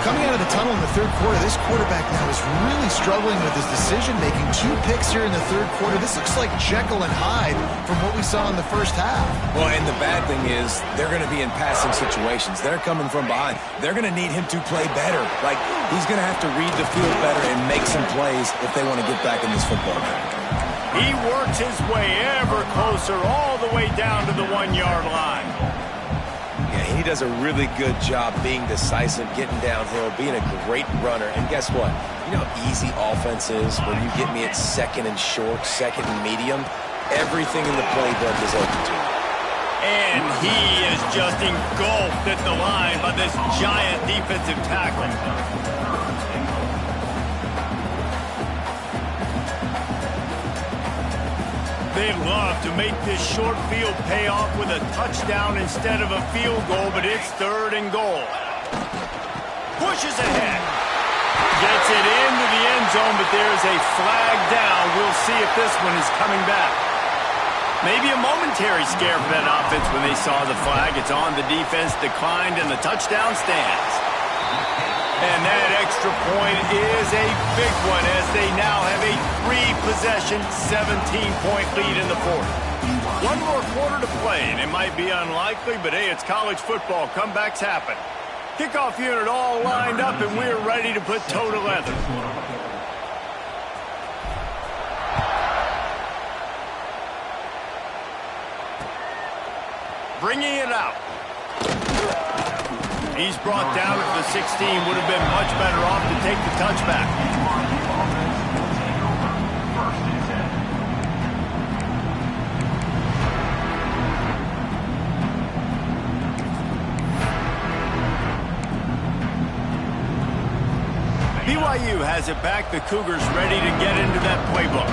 Speaker 3: Coming out of the tunnel in the third quarter, this quarterback now is really struggling with his decision-making. 2 picks here in the third quarter. This looks like Jekyll and Hyde from what we saw in the first half.
Speaker 2: Well, and the bad thing is they're going to be in passing situations. They're coming from behind. They're going to need him to play better. Like, he's going to have to read the field better and make some plays if they want to get back in this football game.
Speaker 1: He works his way ever closer all the way down to the 1-yard line.
Speaker 2: He does a really good job being decisive, getting downhill, being a great runner. And guess what? You know how easy offense is when you get me at second and short, second and medium? Everything in the playbook is open to you.
Speaker 1: And he is just engulfed at the line by this giant defensive tackle. They love to make this short field pay off with a touchdown instead of a field goal, but it's third and goal. Pushes ahead. Gets it into the end zone, but there's a flag down. We'll see if this one is coming back. Maybe a momentary scare for that offense when they saw the flag. It's on, the defense declined, and the touchdown stands. And that extra point is a big one as they now have a 3-possession, 17-point lead in the fourth. One more quarter to play, and it might be unlikely, but hey, it's college football. Comebacks happen. Kickoff unit all lined up, and we're ready to put toe to leather. Bringing it out. He's brought down at the 16. Would have been much better off to take the touchback. BYU has it back. The Cougars ready to get into that playbook.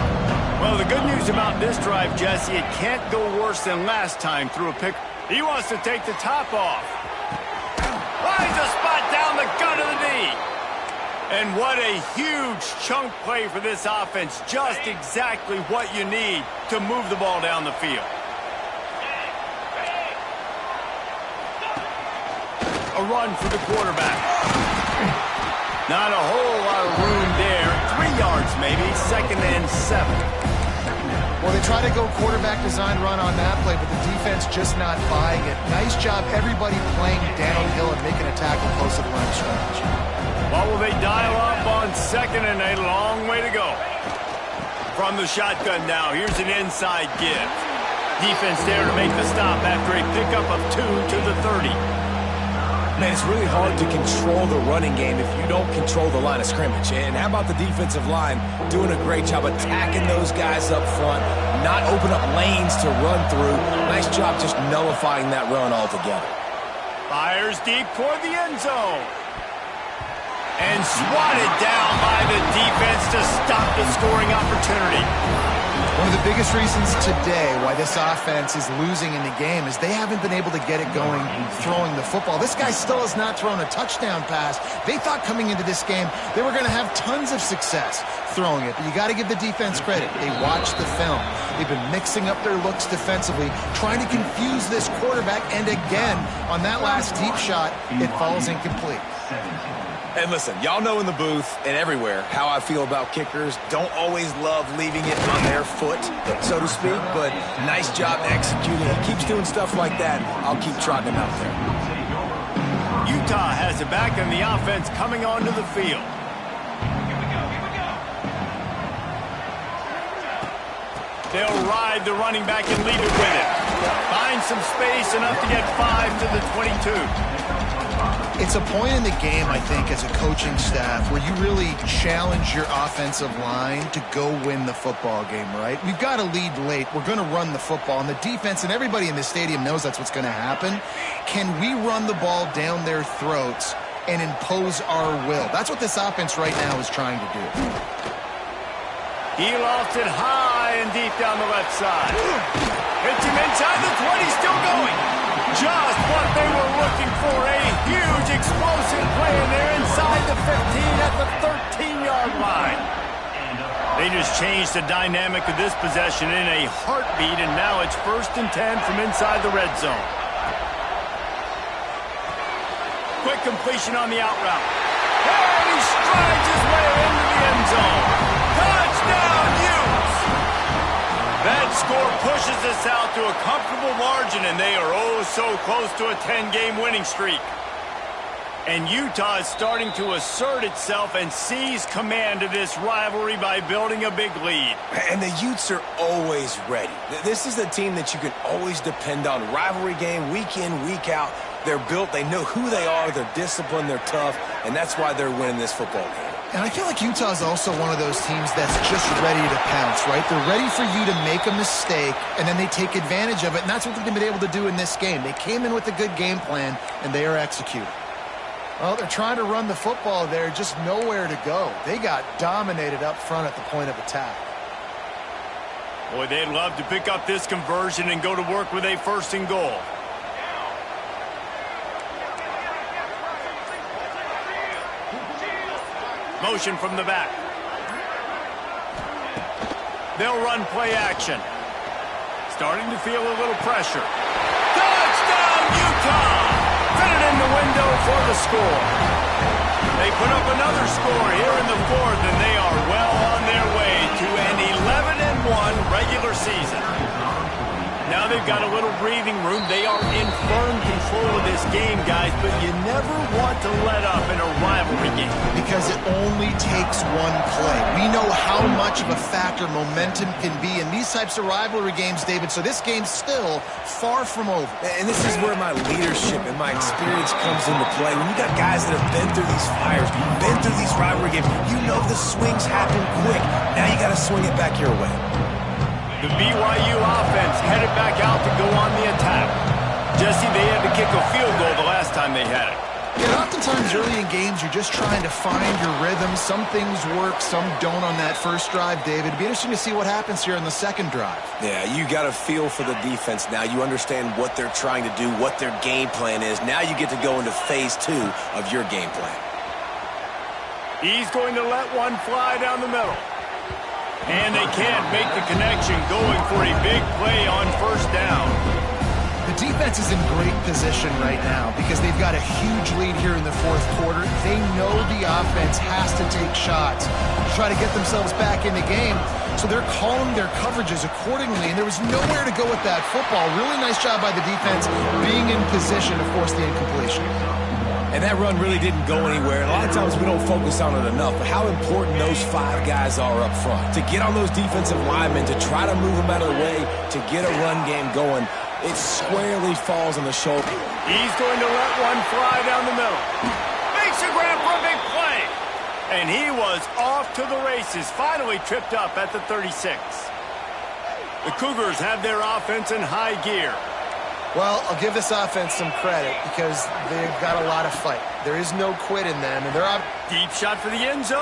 Speaker 1: Well, the good news about this drive, Jesse, it can't go worse than last time through a pick. He wants to take the top off. Finds a spot down the gut of the knee. And what a huge chunk play for this offense. Just exactly what you need to move the ball down the field. A run for the quarterback. Not a whole lot of room there. 3 yards maybe, 2nd and 7.
Speaker 3: Well, they try to go quarterback design run on that play, but the defense just not buying it. Nice job, everybody playing downhill and making a tackle close to the line of scrimmage.
Speaker 1: Well, will they dial up on 2nd and a long way to go? From the shotgun now, here's an inside give. Defense there to make the stop after a pickup of 2 to the 30.
Speaker 2: Man, it's really hard to control the running game if you don't control the line of scrimmage. And how about the defensive line doing a great job attacking those guys up front, not open up lanes to run through. Nice job just nullifying that run altogether.
Speaker 1: Fires deep toward the end zone. And swatted down by the defense to stop the scoring opportunity.
Speaker 3: One of the biggest reasons today why this offense is losing in the game is they haven't been able to get it going throwing the football. This guy still has not thrown a touchdown pass. They thought coming into this game they were going to have tons of success throwing it, but you got to give the defense credit. They watched the film. They've been mixing up their looks defensively, trying to confuse this quarterback, and again, on that last deep shot, it falls incomplete.
Speaker 2: And listen, y'all know in the booth and everywhere how I feel about kickers. Don't always love leaving it on their foot, so to speak, but nice job executing. He keeps doing stuff like that. I'll keep trotting him out there.
Speaker 1: Utah has it back in the offense coming onto the field. They'll ride the running back and lead it with it. Find some space, enough to get 5 to the 22.
Speaker 3: It's a point in the game, I think, as a coaching staff where you really challenge your offensive line to go win the football game, right? We've got to lead late. We're going to run the football. And the defense and everybody in the stadium knows that's what's going to happen. Can we run the ball down their throats and impose our will? That's what this offense right now is trying to do.
Speaker 1: He lost it high and deep down the left side. Hits him inside the 20, still going. Just what they were looking for, a huge explosive play, and they're inside the 15 at the 13-yard line. They just changed the dynamic of this possession in a heartbeat, and now it's 1st and 10 from inside the red zone. Quick completion on the out route. And he strides his way into the end zone. Touchdown, Utes! That score pushes us out to a comfortable margin, and they are oh so close to a 10-game winning streak. And Utah is starting to assert itself and seize command of this rivalry by building a big lead.
Speaker 2: And the Utes are always ready. This is the team that you can always depend on. Rivalry game, week in, week out. They're built, they know who they are, they're disciplined, they're tough, and that's why they're winning this football game.
Speaker 3: And I feel like Utah is also one of those teams that's just ready to pounce, right? They're ready for you to make a mistake, and then they take advantage of it, and that's what they've been able to do in this game. They came in with a good game plan, and they are executing. Well, they're trying to run the football there, just nowhere to go. They got dominated up front at the point of attack.
Speaker 1: Boy, they'd love to pick up this conversion and go to work with a 1st and goal. Motion from the back. They'll run play action. Starting to feel a little pressure. Touchdown, Utah! Fit it in the window for the score. They put up another score here in the 4th, and they are well on their way to an 11-1 regular season. Now they've got a little breathing room. They are in firm control of this game, guys, but you never want to let up in a rivalry game.
Speaker 3: Because it only takes one play. We know how much of a factor momentum can be in these types of rivalry games, David, so this game's still far from over.
Speaker 2: And this is where my leadership and my experience comes into play. When you got guys that have been through these fires, been through these rivalry games, you know the swings happen quick. Now you got to swing it back your way.
Speaker 1: The BYU offense headed back out to go on the attack. Jesse, they had to kick a field goal the last time they had it.
Speaker 3: Yeah, oftentimes early in games, you're just trying to find your rhythm. Some things work, some don't on that first drive, David. It'd be interesting to see what happens here in the second drive.
Speaker 2: Yeah, you got a feel for the defense now. You understand what they're trying to do, what their game plan is. Now you get to go into phase 2 of your game plan.
Speaker 1: He's going to let one fly down the middle. And they can't make the connection, going for a big play on 1st down.
Speaker 3: The defense is in great position right now because they've got a huge lead here in the 4th quarter. They know the offense has to take shots to try to get themselves back in the game. So they're calling their coverages accordingly, and there was nowhere to go with that football. Really nice job by the defense being in position to force the incompletion.
Speaker 2: And that run really didn't go anywhere. And a lot of times we don't focus on it enough, but how important those 5 guys are up front. To get on those defensive linemen, to try to move them out of the way, to get a run game going, it squarely falls on the shoulder.
Speaker 1: He's going to let one fly down the middle. Makes a grab for a big play. And he was off to the races, finally tripped up at the 36. The Cougars have their offense in high gear.
Speaker 3: Well, I'll give this offense some credit because they've got a lot of fight. There is no quit in them, and they're up.
Speaker 1: Deep shot for the end zone.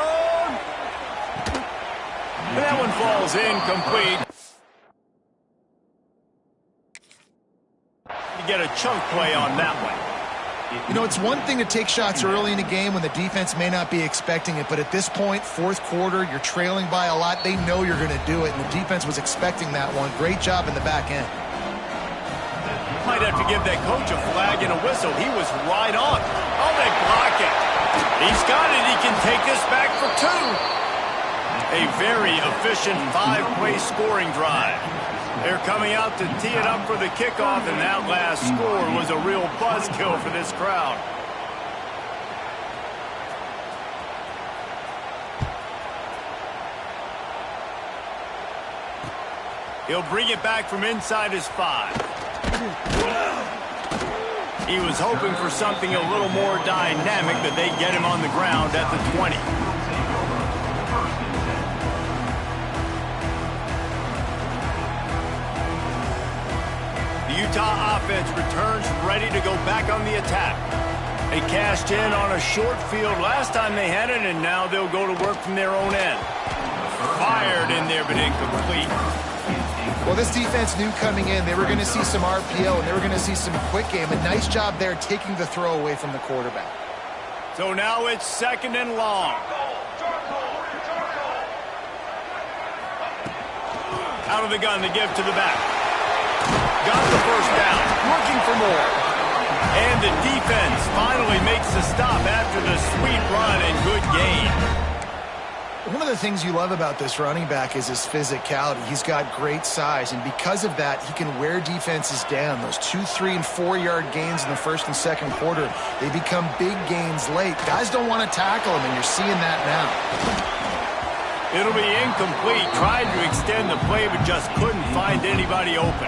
Speaker 1: And that one falls incomplete. You get a chunk play on that one.
Speaker 3: You know, it's one thing to take shots early in a game when the defense may not be expecting it, but at this point, fourth quarter, you're trailing by a lot. They know you're going to do it, and the defense was expecting that one. Great job in the back end.
Speaker 1: Might have to give that coach a flag and a whistle. He was right on. Oh, they block it. He's got it. He can take this back for two. A very efficient five-play scoring drive. They're coming out to tee it up for the kickoff, and that last score was a real buzzkill for this crowd. He'll bring it back from inside his 5. He was hoping for something a little more dynamic, but they get him on the ground at the 20. The Utah offense returns ready to go back on the attack. They cashed in on a short field last time they had it, and now they'll go to work from their own end. Fired in there, but incomplete.
Speaker 3: Well, this defense knew coming in they were going to see some RPO and they were going to see some quick game. A nice job there taking the throw away from the quarterback.
Speaker 1: So now it's 2nd and long. Out of the gun to give to the back. Got the first down. Looking for more. And the defense finally makes the stop after the sweet run and good gain.
Speaker 3: One of the things you love about this running back is his physicality. He's got great size, and because of that, he can wear defenses down. Those 2, 3, and 4-yard gains in the first and second quarter, they become big gains late. Guys don't want to tackle him, and you're seeing that now.
Speaker 1: It'll be incomplete. Tried to extend the play, but just couldn't find anybody open.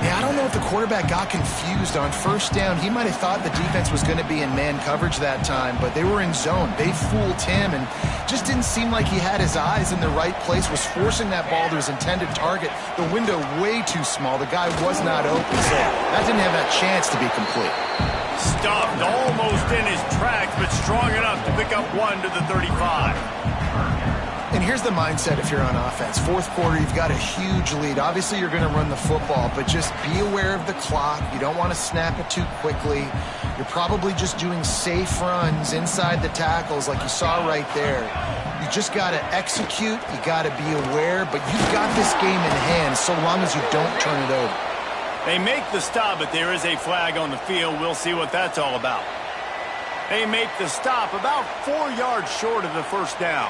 Speaker 3: Yeah, I don't know if the quarterback got confused on first down. He might have thought the defense was going to be in man coverage that time, but they were in zone. They fooled him and just didn't seem like he had his eyes in the right place, was forcing that ball to his intended target. The window way too small. The guy was not open, so that didn't have that chance to be complete.
Speaker 1: Stuffed almost in his tracks, but strong enough to pick up 1 to the 35.
Speaker 3: And here's the mindset if you're on offense. Fourth quarter, you've got a huge lead. Obviously, you're going to run the football, but just be aware of the clock. You don't want to snap it too quickly. You're probably just doing safe runs inside the tackles like you saw right there. You just got to execute. You got to be aware, but you've got this game in hand so long as you don't turn it over.
Speaker 1: They make the stop, but there is a flag on the field. We'll see what that's all about. They make the stop about 4 yards short of the first down.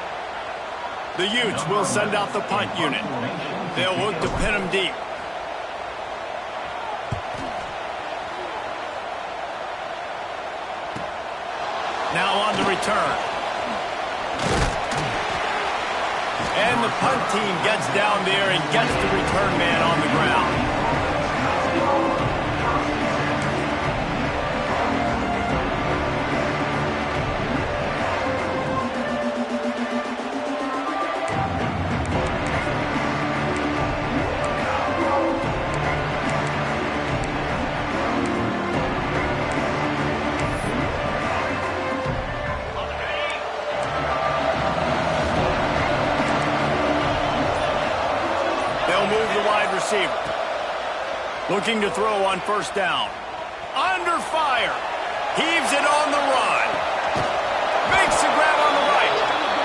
Speaker 1: The Utes will send out the punt unit. They'll look to pin them deep. Now on the return. And the punt team gets down there and gets the return man on the ground. Looking to throw on first down. Under fire. Heaves it on the run. Makes the grab on the right.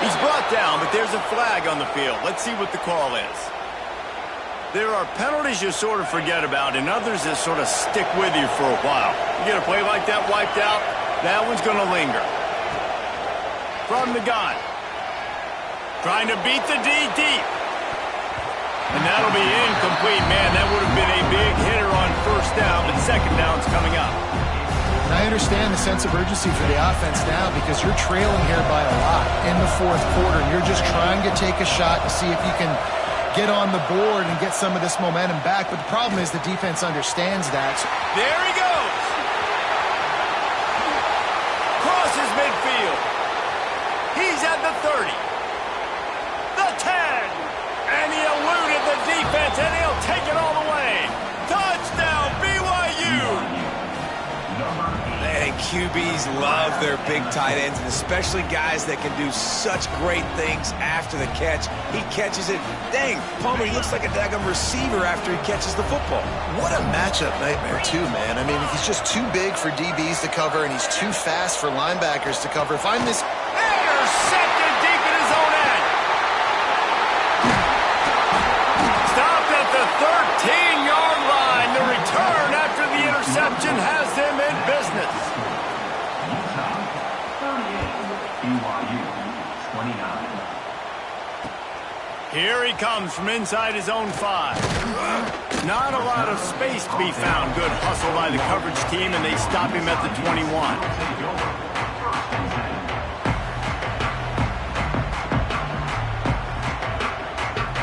Speaker 1: He's brought down, but there's a flag on the field. Let's see what the call is. There are penalties you sort of forget about and others that sort of stick with you for a while. You get a play like that wiped out, that one's going to linger. From the gun. Trying to beat the D deep. And that'll be incomplete, man. That would have been a big hitter on first down, but second down's coming up.
Speaker 3: And I understand the sense of urgency for the offense now because you're trailing here by a lot in the fourth quarter. And you're just trying to take a shot to see if you can get on the board and get some of this momentum back. But the problem is the defense understands that.
Speaker 1: There he goes. Crosses midfield. He's at the 30. The 10. And he eluded the defense, and he'll take it all the way. Touchdown, BYU!
Speaker 2: QBs love their big tight ends, and especially guys that can do such great things after the catch. He catches it. Dang, Palmer, he looks like a daggum receiver after he catches the football.
Speaker 3: What a matchup nightmare, too, man. I mean, he's just too big for DBs to cover, and he's too fast for linebackers to cover. If I'm this...
Speaker 1: Intercepted deep in his own end. Stopped at the 13-yard line. The return after the interception has him in business.
Speaker 4: Utah 38, BYU 29.
Speaker 1: Here he comes from inside his own 5. Not a lot of space to be found. Good hustle by the coverage team, and they stop him at the 21.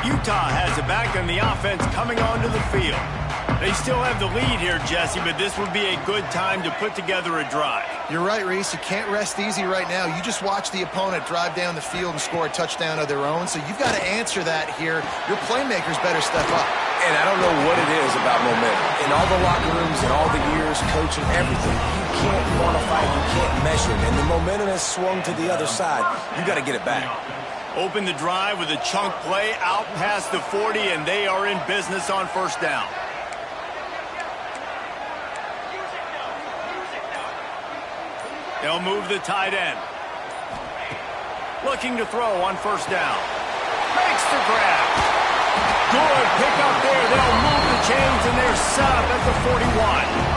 Speaker 1: Utah has it back on the offense coming onto the field. They still have the lead here, Jesse, but this would be a good time to put together a drive.
Speaker 3: You're right, Reese. You can't rest easy right now. You just watch the opponent drive down the field and score a touchdown of their own, so you've got to answer that here. Your playmakers better step up.
Speaker 2: And I don't know what it is about momentum. In all the locker rooms and all the years, coaching, everything, you can't quantify it, you can't measure it. And the momentum has swung to the other side. You got to get it back.
Speaker 1: Open the drive with a chunk play out past the 40, and they are in business on first down. They'll move the tight end. Looking to throw on first down. Makes the grab. Good pick up there. They'll move the chains, and they're set up at the 41.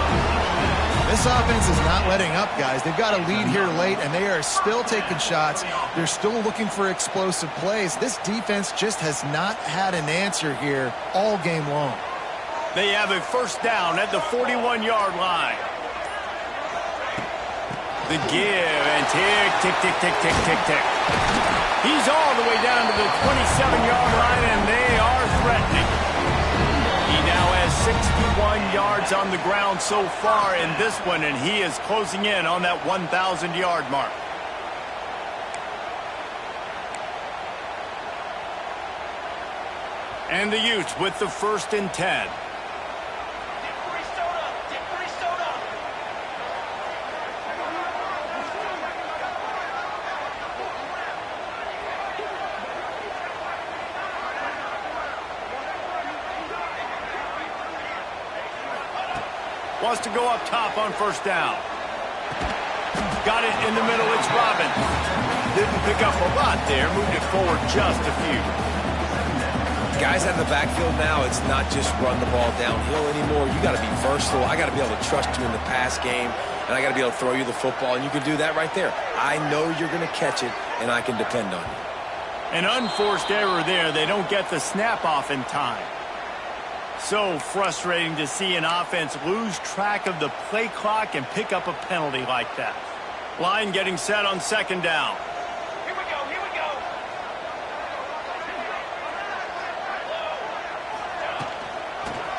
Speaker 3: This offense is not letting up, guys. They've got a lead here late, and they are still taking shots. They're still looking for explosive plays. This defense just has not had an answer here all game long.
Speaker 1: They have a first down at the 41-yard line. The give, and tick, tick, tick, tick, tick, tick, tick. He's all the way down to the 27-yard line, and they are threatening. He now has 61 yards on the ground so far in this one, and he is closing in on that 1,000-yard mark. And the Utes with the 1st and 10. Wants to go up top on first down. Got it in the middle. It's Robbins. Didn't pick up a lot there. Moved it forward just a few.
Speaker 2: Guys out of the backfield now, it's not just run the ball downhill anymore. You got to be versatile. I got to be able to trust you in the pass game, and I got to be able to throw you the football, and you can do that right there. I know you're going to catch it, and I can depend on you.
Speaker 1: An unforced error there. They don't get the snap off in time. So frustrating to see an offense lose track of the play clock and pick up a penalty like that. Line getting set on second down.
Speaker 5: Here we go, here we go.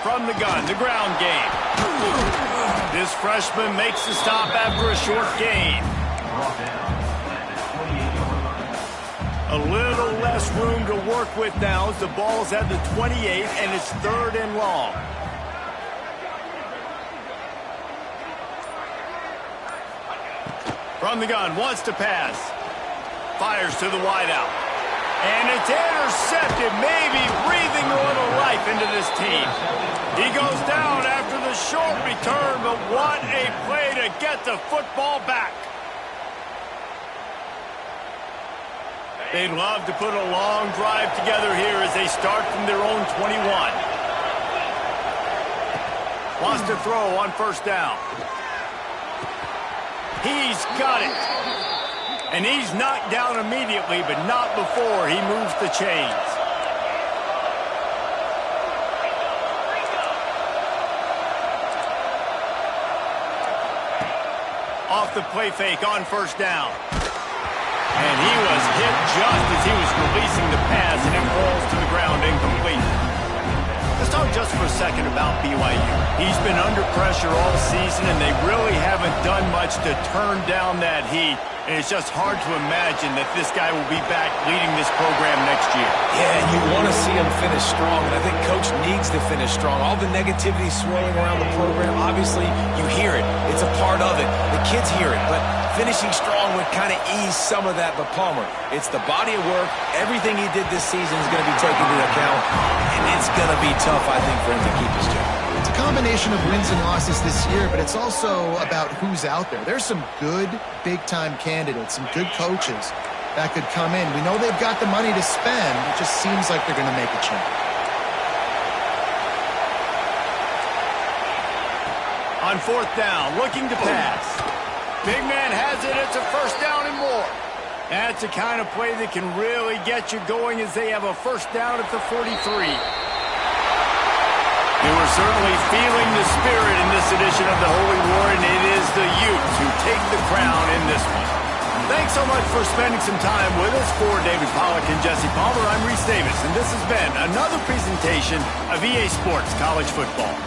Speaker 1: From the gun, the ground game. This freshman makes the stop after a short gain. A little less room to work with now as the ball's at the 28, and it's 3rd and long. From the gun, wants to pass. Fires to the wideout. And it's intercepted, maybe breathing a little life into this team. He goes down after the short return, but what a play to get the football back. They'd love to put a long drive together here as they start from their own 21. Wants to throw on first down. He's got it. And he's knocked down immediately, but not before he moves the chains. Off the play fake on first down. And he was hit just as he was releasing the pass, and it falls to the ground incomplete. Let's talk just for a second about BYU. He's been under pressure all season, and they really haven't done much to turn down that heat. And it's just hard to imagine that this guy will be back leading this program next year.
Speaker 2: Yeah, and you want to see him finish strong, and I think Coach needs to finish strong. All the negativity swirling around the program, obviously, you hear it. It's a part of it. The kids hear it, but finishing strong would kind of ease some of that. But Palmer, it's the body of work. Everything he did this season is going to be taken into account, and it's going to be tough, I think, for him to keep his job.
Speaker 3: It's a combination of wins and losses this year, but it's also about who's out there. There's some good big-time candidates, some good coaches that could come in. We know they've got the money to spend. It just seems like they're going to make a change.
Speaker 1: On fourth down, looking to pass. Big man has it. It's a first down and more. That's the kind of play that can really get you going as they have a first down at the 43. They were certainly feeling the spirit in this edition of the Holy War, and it is the Utes who take the crown in this one. Thanks so much for spending some time with us. For David Pollack and Jesse Palmer, I'm Reese Davis, and this has been another presentation of EA Sports College Football.